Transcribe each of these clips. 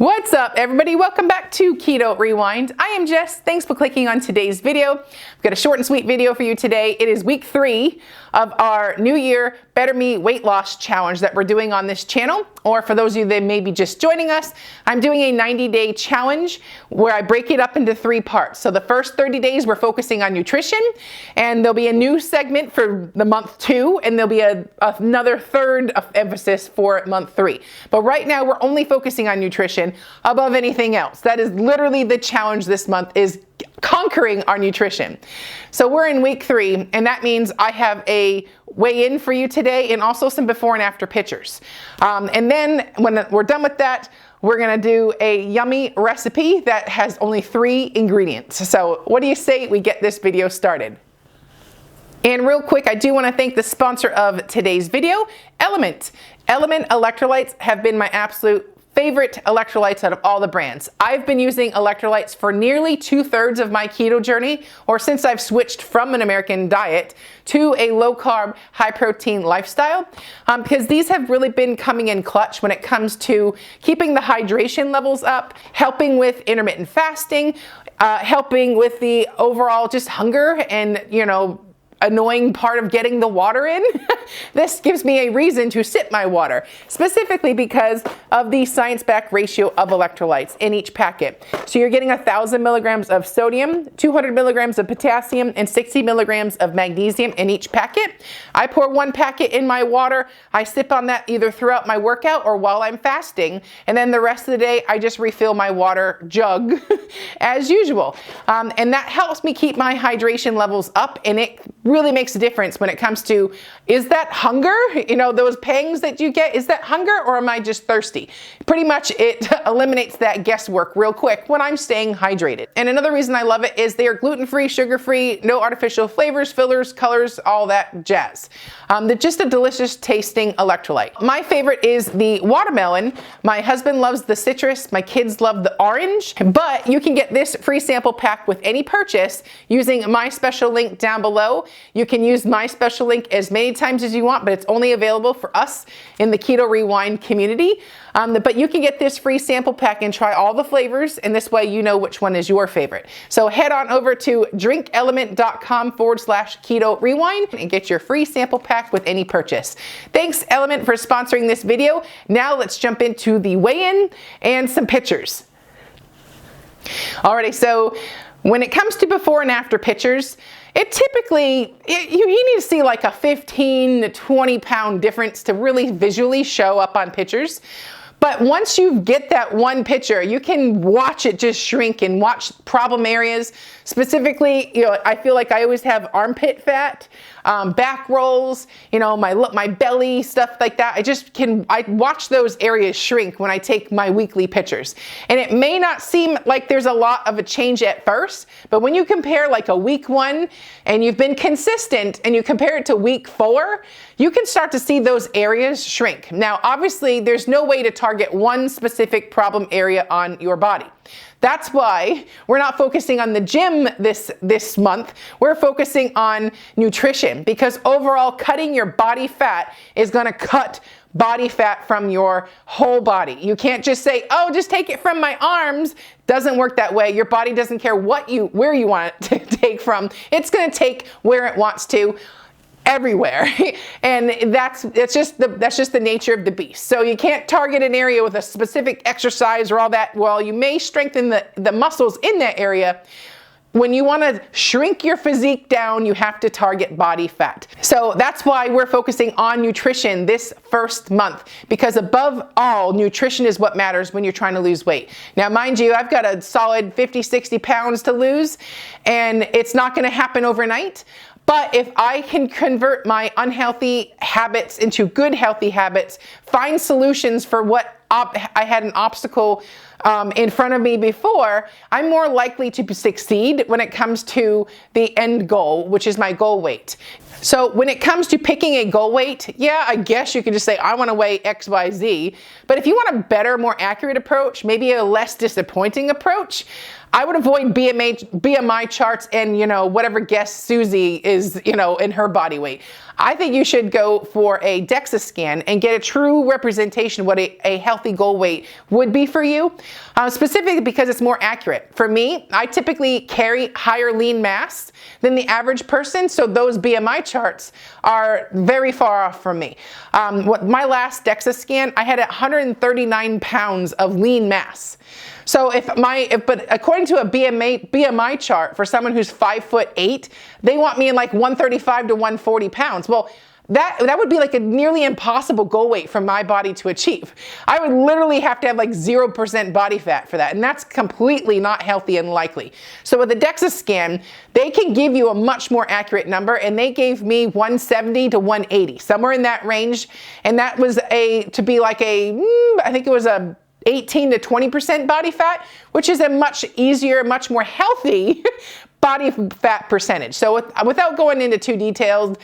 What's up, everybody? Welcome back to Keto Rewind. I am Jess. Thanks for clicking on today's video. I've got a short and sweet video for you today. It is week 3 of our New Year Better Me Weight Loss Challenge that we're doing on this channel. Or for those of you that may be just joining us, I'm doing a 90-day challenge where I break it up into 3 parts. So the first 30 days we're focusing on nutrition, and there'll be a new segment for the month 2, and there'll be another third of emphasis for month 3. But right now we're only focusing on nutrition above anything else. That is literally the challenge this month, is conquering our nutrition. So we're in week 3, and that means I have a weigh-in for you today and also some before and after pictures. And then when we're done with that, we're gonna do a yummy recipe that has only 3 ingredients. So what do you say we get this video started? And real quick, I do want to thank the sponsor of today's video, Element. Element electrolytes have been my absolute favorite electrolytes out of all the brands. I've been using electrolytes for nearly 2/3 of my keto journey, or since I've switched from an American diet to a low-carb, high-protein lifestyle, because these have really been coming in clutch when it comes to keeping the hydration levels up, helping with intermittent fasting, helping with the overall just hunger and, annoying part of getting the water in. This gives me a reason to sip my water, specifically because of the science-backed ratio of electrolytes in each packet. So you're getting 1,000 milligrams of sodium, 200 milligrams of potassium, and 60 milligrams of magnesium in each packet. I pour 1 packet in my water. I sip on that either throughout my workout or while I'm fasting, and then the rest of the day I just refill my water jug as usual. And that helps me keep my hydration levels up, and it really makes a difference when it comes to, is that hunger? Those pangs that you get, is that hunger or am I just thirsty? Pretty much it eliminates that guesswork real quick when I'm staying hydrated. And another reason I love it is they are gluten-free, sugar-free, no artificial flavors, fillers, colors, all that jazz. They're just a delicious tasting electrolyte. My favorite is the watermelon. My husband loves the citrus. My kids love the orange. But you can get this free sample pack with any purchase using my special link down below. You can use my special link as many times as you want, but it's only available for us in the Keto Rewind community. But you can get this free sample pack and try all the flavors, and this way you know which one is your favorite. So head on over to drinkelement.com/Keto Rewind and get your free sample pack with any purchase. Thanks, Element, for sponsoring this video. Now let's jump into the weigh-in and some pictures. Alrighty, so when it comes to before and after pictures, it typically, you need to see like a 15 to 20 pound difference to really visually show up on pictures. But once you get that one picture, you can watch it just shrink and watch problem areas. Specifically, I feel like I always have armpit fat, back rolls, my belly, stuff like that. I watch those areas shrink when I take my weekly pictures. And it may not seem like there's a lot of a change at first, but when you compare like a week 1 and you've been consistent and you compare it to week 4, you can start to see those areas shrink. Now, obviously, there's no way to target one specific problem area on your body. That's why we're not focusing on the gym this month. We're focusing on nutrition, because overall cutting your body fat is going to cut body fat from your whole body. You can't just say, oh, just take it from my arms. Doesn't work that way. Your body doesn't care where you want it to take from. It's going to take where it wants to, everywhere. And that's just the nature of the beast. So you can't target an area with a specific exercise or all that. Well, you may strengthen the muscles in that area. When you want to shrink your physique down, you have to target body fat. So that's why we're focusing on nutrition this first month, because above all, nutrition is what matters when you're trying to lose weight. Now, mind you, I've got a solid 50, 60 pounds to lose, and it's not going to happen overnight. But if I can convert my unhealthy habits into good healthy habits, find solutions for what I had an obstacle in front of me before, I'm more likely to succeed when it comes to the end goal, which is my goal weight. So when it comes to picking a goal weight, yeah, I guess you could just say, I want to weigh XYZ. But if you want a better, more accurate approach, maybe a less disappointing approach, I would avoid BMI charts and, whatever guess Susie is, in her body weight. I think you should go for a DEXA scan and get a true representation of what a healthy healthy goal weight would be for you, specifically because it's more accurate. For me, I typically carry higher lean mass than the average person, so those BMI charts are very far off from me. My last DEXA scan, I had 139 pounds of lean mass. So but according to a BMI chart for someone who's 5'8", they want me in like 135 to 140 pounds. Well, that would be like a nearly impossible goal weight for my body to achieve. I would literally have to have like 0% body fat for that, and that's completely not healthy and likely. So with the DEXA scan, they can give you a much more accurate number, and they gave me 170 to 180, somewhere in that range, and that was I think it was a 18 to 20% body fat, which is a much easier, much more healthy body fat percentage. So without going into too detailed,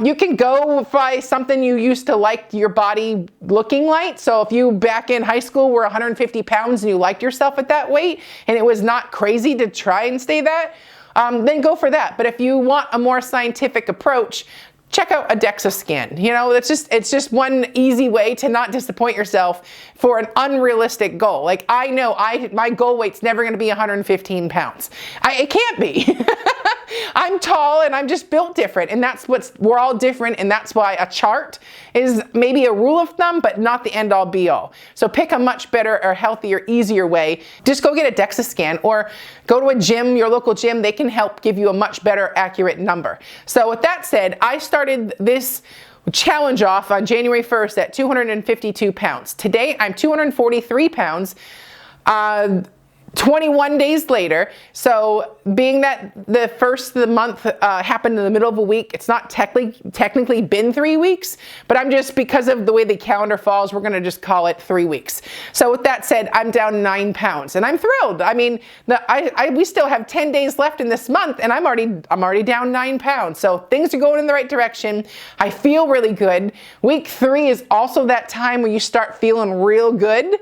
you can go by something you used to like your body looking like. So if you back in high school were 150 pounds and you liked yourself at that weight and it was not crazy to try and stay that, then go for that. But if you want a more scientific approach, check out a DEXA scan. You know, it's just one easy way to not disappoint yourself for an unrealistic goal. Like I know my goal weight's never going to be 115 pounds. It can't be. I'm tall and I'm just built different, and we're all different, and that's why a chart is maybe a rule of thumb, but not the end all be all. So pick a much better or healthier, easier way. Just go get a DEXA scan or go to a gym, your local gym. They can help give you a much better, accurate number. So with that said, I started this challenge off on January 1st at 252 pounds. Today, I'm 243 pounds. 21 days later, so being that the first of the month happened in the middle of a week, it's not technically been 3 weeks, but I'm just, because of the way the calendar falls, we're gonna just call it 3 weeks. So with that said, I'm down 9 pounds, and I'm thrilled. I mean, we still have 10 days left in this month, and I'm already down 9 pounds. So things are going in the right direction. I feel really good. Week 3 is also that time where you start feeling real good.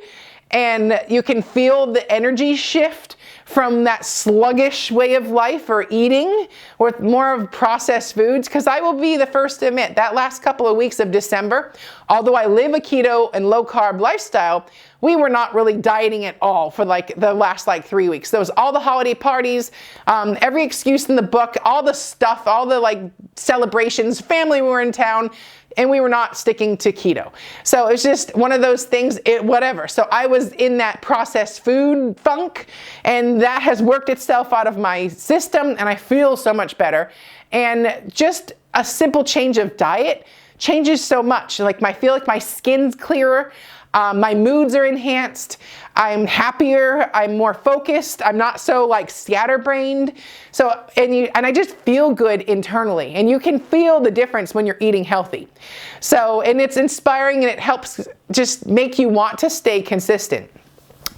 And you can feel the energy shift from that sluggish way of life or eating with more of processed foods. Because I will be the first to admit that last couple of weeks of December, although I live a keto and low carb lifestyle, we were not really dieting at all for like the last 3 weeks. There was all the holiday parties, every excuse in the book, all the stuff, all the celebrations, family were in town, and we were not sticking to keto. So it's just one of those things, whatever. So I was in that processed food funk, and that has worked itself out of my system, and I feel so much better. And just a simple change of diet changes so much. I feel like my skin's clearer. My moods are enhanced. I'm happier. I'm more focused. I'm not so scatterbrained. So, and I just feel good internally, and you can feel the difference when you're eating healthy. So, and it's inspiring, and it helps just make you want to stay consistent.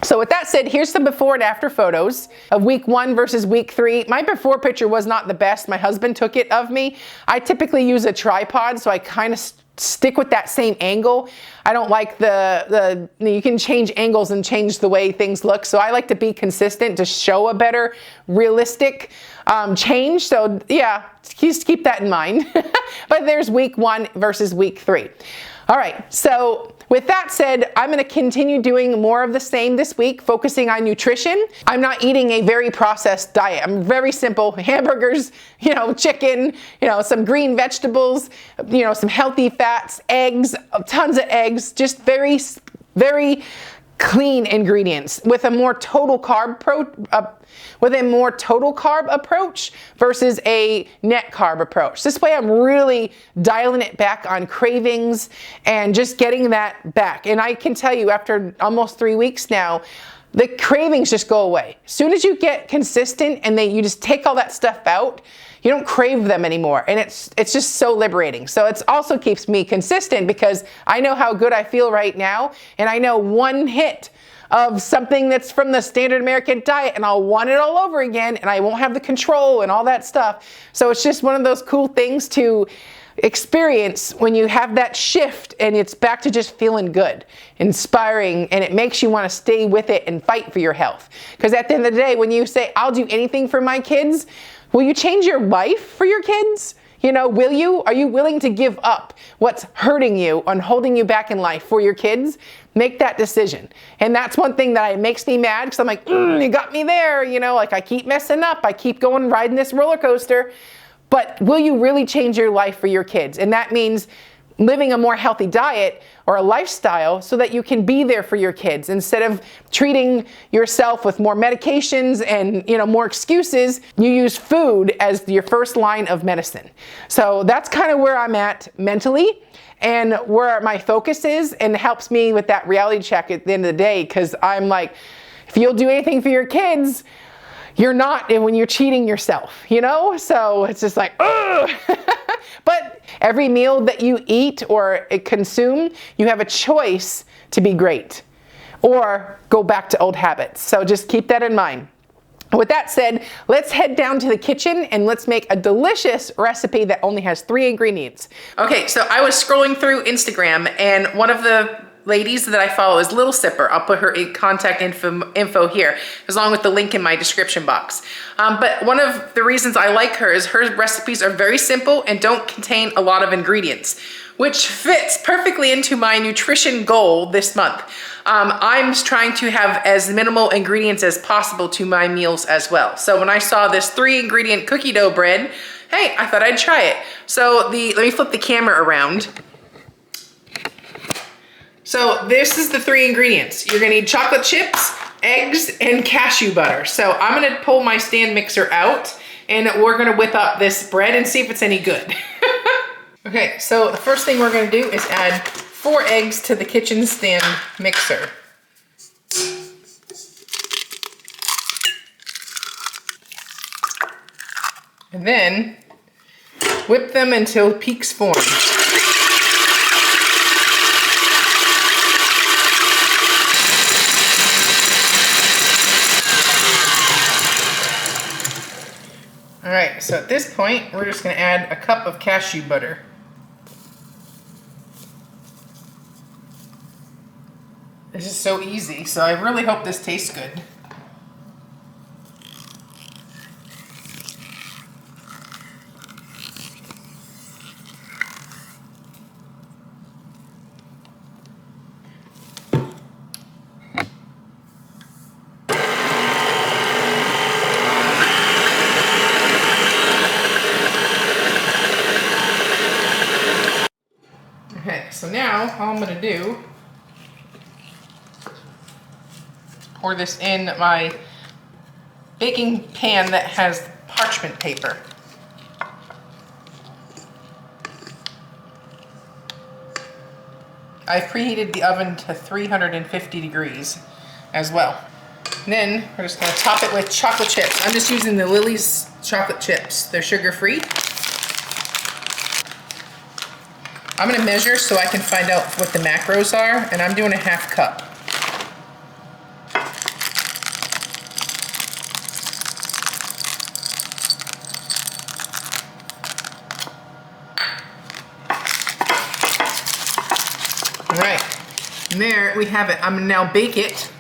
So with that said, here's some before and after photos of week 1 versus week 3. My before picture was not the best. My husband took it of me. I typically use a tripod, so I kind of stick with that same angle. I don't like you can change angles and change the way things look. So I like to be consistent to show a better realistic change. So yeah, just keep that in mind. But there's week 1 versus week 3. All right, so with that said, I'm gonna continue doing more of the same this week, focusing on nutrition. I'm not eating a very processed diet. I'm very simple, hamburgers, chicken, some green vegetables, some healthy fats, eggs, tons of eggs, just very, very clean ingredients with a more total carb approach versus a net carb approach. This way I'm really dialing it back on cravings and just getting that back. And I can tell you, after almost 3 weeks now, the cravings just go away. As soon as you get consistent and you just take all that stuff out, you don't crave them anymore, and it's just so liberating. So it also keeps me consistent because I know how good I feel right now, and I know one hit of something that's from the standard American diet and I'll want it all over again, and I won't have the control and all that stuff. So it's just one of those cool things to experience when you have that shift and it's back to just feeling good, inspiring, and it makes you want to stay with it and fight for your health. Because at the end of the day, when you say, I'll do anything for my kids, will you change your life for your kids? You know, are you willing to give up what's hurting you and holding you back in life for your kids? Make that decision. And that's one thing that makes me mad, because I'm like, you got me there. You know, like I keep messing up. I keep going riding this roller coaster. But will you really change your life for your kids? And that means living a more healthy diet or a lifestyle so that you can be there for your kids instead of treating yourself with more medications and, you know, more excuses. You use food as your first line of medicine. So that's kind of where I'm at mentally and where my focus is, and helps me with that reality check at the end of the day, because I'm like, if you'll do anything for your kids, you're not, and when you're cheating yourself, you know? So it's just like, ugh. But every meal that you eat or consume, you have a choice to be great or go back to old habits. So just keep that in mind. With that said, let's head down to the kitchen and let's make a delicious recipe that only has 3 ingredients. Okay, so I was scrolling through Instagram, and one of the ladies that I follow is Little Sipper. I'll put her contact info here, along with the link in my description box. But one of the reasons I like her is her recipes are very simple and don't contain a lot of ingredients, which fits perfectly into my nutrition goal this month. I'm trying to have as minimal ingredients as possible to my meals as well. So when I saw this 3-ingredient cookie dough bread, hey, I thought I'd try it. So let me flip the camera around. So this is the 3 ingredients. You're gonna need chocolate chips, eggs, and cashew butter. So I'm gonna pull my stand mixer out, and we're gonna whip up this bread and see if it's any good. Okay, so the first thing we're gonna do is add 4 eggs to the kitchen stand mixer. And then whip them until peaks form. All right, so at this point, we're just gonna add a cup of cashew butter. This is so easy, so I really hope this tastes good. Okay, so now all I'm gonna do, pour this in my baking pan that has parchment paper. I've preheated the oven to 350 degrees as well. And then we're just gonna top it with chocolate chips. I'm just using the Lily's chocolate chips. They're sugar-free. I'm gonna measure so I can find out what the macros are, and I'm doing a 1/2 cup. All right, and there we have it. I'm gonna now bake it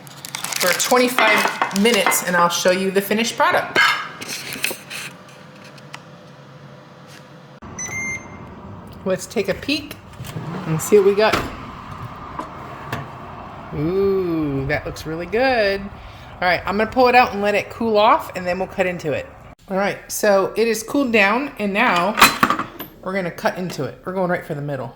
for 25 minutes, and I'll show you the finished product. Let's take a peek and see what we got. Ooh, that looks really good. All right, I'm gonna pull it out and let it cool off, and then we'll cut into it. All right, so it is cooled down, and now we're gonna cut into it. We're going right for the middle.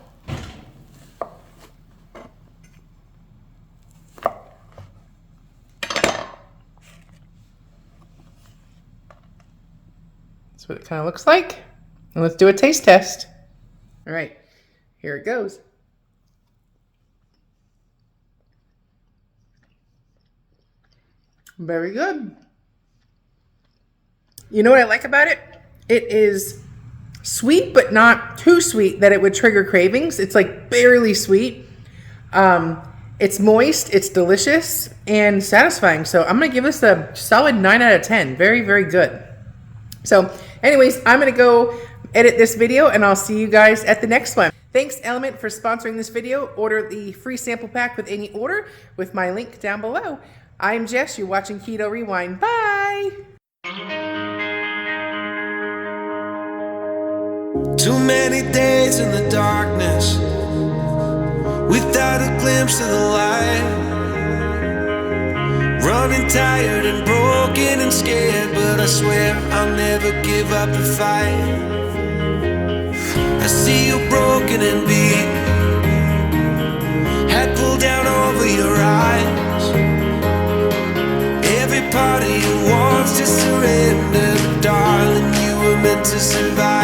That's what it kind of looks like. And let's do a taste test. All right, here it goes. Very good. You know what I like about it? It is sweet, but not too sweet that it would trigger cravings. It's like barely sweet. It's moist, it's delicious, and satisfying. So I'm gonna give this a solid 9 out of 10. Very, very good. So anyways, I'm gonna go edit this video, and I'll see you guys at the next one. Thanks Element for sponsoring this video. Order the free sample pack with any order with my link down below. I'm Jess, you're watching Keto Rewind. Bye! Too many days in the darkness without a glimpse of the light. Running tired and broken and scared, but I swear I'll never give up the fight. I see you broken and beat, head pulled down over your eyes. Every part of you wants to surrender, but darling, you were meant to survive.